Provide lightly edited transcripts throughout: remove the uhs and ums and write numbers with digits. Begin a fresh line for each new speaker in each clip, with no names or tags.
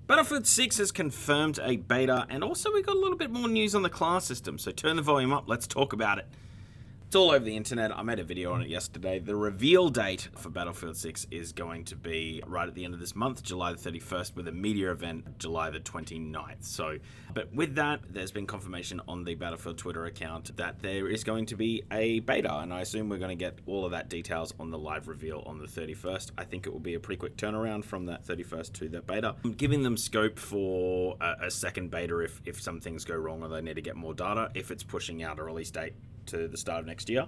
Battlefield 6 has confirmed a beta, and also we got a little bit more news on the class system, so turn the volume up, let's talk about it. It's all over the internet. I made a video on it yesterday. The reveal date for Battlefield 6 is going to be right at the end of this month, July the 31st, with a media event July the 29th. But with that, there's been confirmation on the Battlefield Twitter account that there is going to be a beta, and I assume we're going to get all of that details on the live reveal on the 31st. I think it will be a pretty quick turnaround from that 31st to that beta, giving them scope for a second beta if some things go wrong or they need to get more data, if it's pushing out a release date to the start of next year.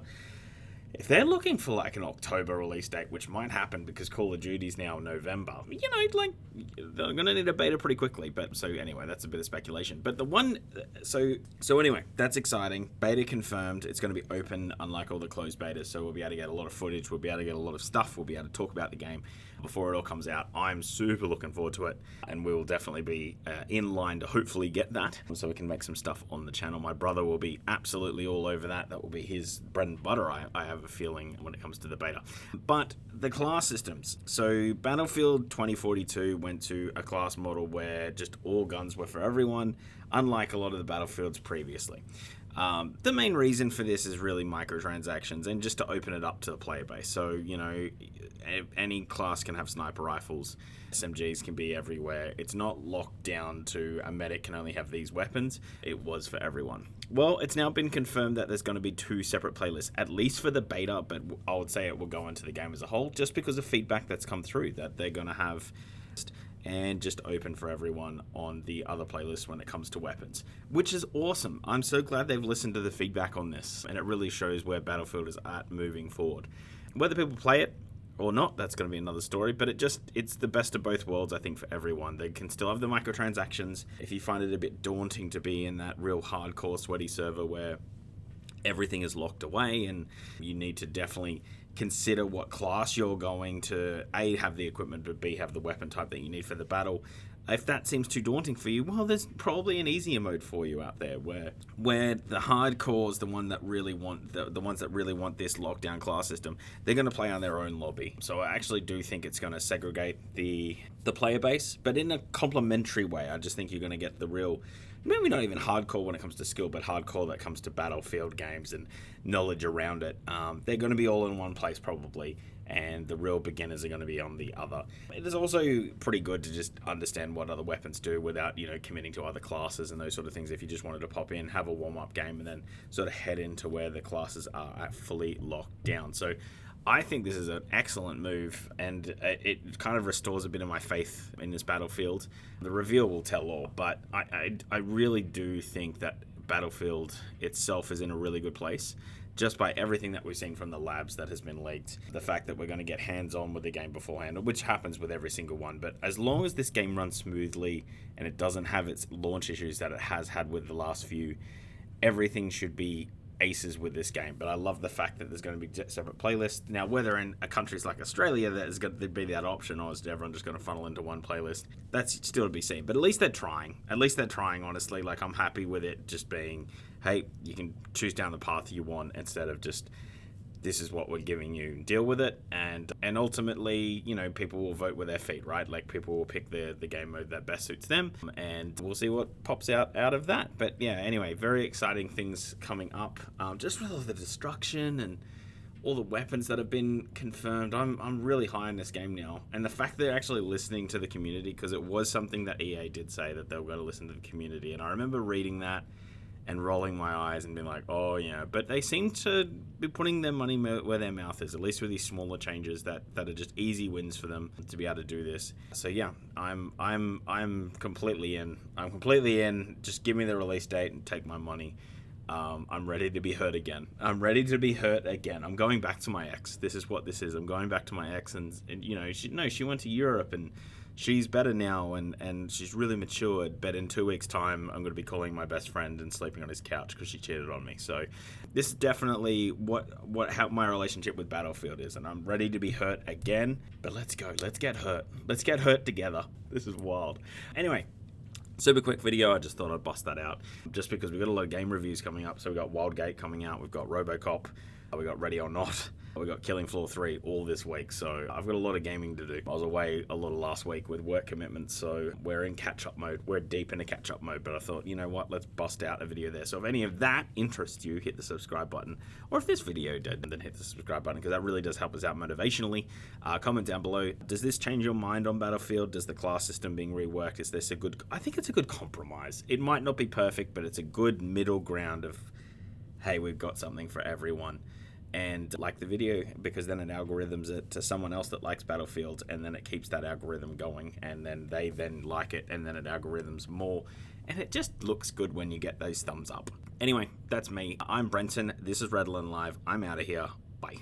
If they're looking for like an October release date, which might happen because Call of Duty's now in November, they're gonna need a beta pretty quickly. But so anyway, that's a bit of speculation. But the one, so anyway, that's exciting. Beta confirmed. It's going to be open, unlike all the closed betas. So we'll be able to get a lot of footage. We'll be able to get a lot of stuff. We'll be able to talk about the game before it all comes out. I'm super looking forward to it, and we will definitely be in line to hopefully get that, so we can make some stuff on the channel. My brother will be absolutely all over that. That will be his bread and butter, I have a feeling, when it comes to the beta. But the class systems. So Battlefield 2042 went to a class model where just all guns were for everyone, unlike a lot of the Battlefields previously. The main reason for this is really microtransactions and just to open it up to the player base. So, any class can have sniper rifles, SMGs can be everywhere. It's not locked down to a medic can only have these weapons. It was for everyone. Well, it's now been confirmed that there's going to be 2 separate playlists, at least for the beta, but I would say it will go into the game as a whole, just because of feedback that's come through, that they're going to have and just open for everyone on the other playlist when it comes to weapons, which is awesome. I'm so glad they've listened to the feedback on this, and it really shows where Battlefield is at moving forward. Whether people play it or not, that's going to be another story, but it's the best of both worlds, I think, for everyone. They can still have the microtransactions. If you find it a bit daunting to be in that real hardcore sweaty server where everything is locked away and you need to definitely consider what class you're going to A, have the equipment, but B, have the weapon type that you need for the battle. If that seems too daunting for you, well, there's probably an easier mode for you out there where the hardcores, the ones that really want this lockdown class system, they're going to play on their own lobby. So I actually do think it's going to segregate the player base, but in a complementary way. I just think you're going to get the real, maybe not even hardcore when it comes to skill, but hardcore that comes to Battlefield games and knowledge around it. They're going to be all in one place probably, and the real beginners are going to be on the other. It is also pretty good to just understand what other weapons do without, committing to other classes and those sort of things. If you just wanted to pop in, have a warm-up game, and then sort of head into where the classes are at fully locked down. So I think this is an excellent move, and it kind of restores a bit of my faith in this Battlefield. The reveal will tell all, but I really do think that Battlefield itself is in a really good place, just by everything that we've seen from the labs that has been leaked. The fact that we're going to get hands-on with the game beforehand, which happens with every single one, but as long as this game runs smoothly and it doesn't have its launch issues that it has had with the last few, everything should be aces with this game. But I love the fact that there's going to be separate playlists. Now, whether in countries like Australia there's going to be that option, or is everyone just going to funnel into one playlist, that's still to be seen. But at least they're trying. Honestly. Like, I'm happy with it just being, hey, you can choose down the path you want instead of just, this is what we're giving you, deal with it. And ultimately, people will vote with their feet, right? Like, people will pick the game mode that best suits them, and we'll see what pops out of that. But yeah, anyway, very exciting things coming up. Just with all the destruction and all the weapons that have been confirmed, I'm really high on this game now. And the fact they're actually listening to the community, because it was something that EA did say, that they were going to listen to the community. And I remember reading that and rolling my eyes and being like, oh yeah, but they seem to be putting their money where their mouth is, at least with these smaller changes that are just easy wins for them to be able to do this. So yeah, I'm completely in. I'm completely in. Just give me the release date and take my money. I'm ready to be hurt again. I'm going back to my ex. This is what this is. I'm going back to my ex, and she went to Europe and she's better now, and she's really matured, but in 2 weeks' time, I'm going to be calling my best friend and sleeping on his couch because she cheated on me. So this is definitely how my relationship with Battlefield is, and I'm ready to be hurt again, but let's go. Let's get hurt. Let's get hurt together. This is wild. Anyway, super quick video. I just thought I'd bust that out just because we've got a lot of game reviews coming up. So we've got Wildgate coming out. We've got RoboCop. We've got Ready or Not. We got Killing Floor 3 all this week, so I've got a lot of gaming to do. I was away a lot of last week with work commitments, so we're in catch-up mode. We're deep into catch-up mode, but I thought, you know what, let's bust out a video there. So if any of that interests you, hit the subscribe button. Or if this video did, then hit the subscribe button, because that really does help us out motivationally. Comment down below, does this change your mind on Battlefield? Does the class system being reworked, is this a good... I think it's a good compromise. It might not be perfect, but it's a good middle ground of, hey, we've got something for everyone. And like the video, because then it algorithms it to someone else that likes Battlefield, and then it keeps that algorithm going, and then they then like it, and then it algorithms more, and it just looks good when you get those thumbs up. Anyway, that's me. I'm Brenton. This is Redline Live. I'm out of here.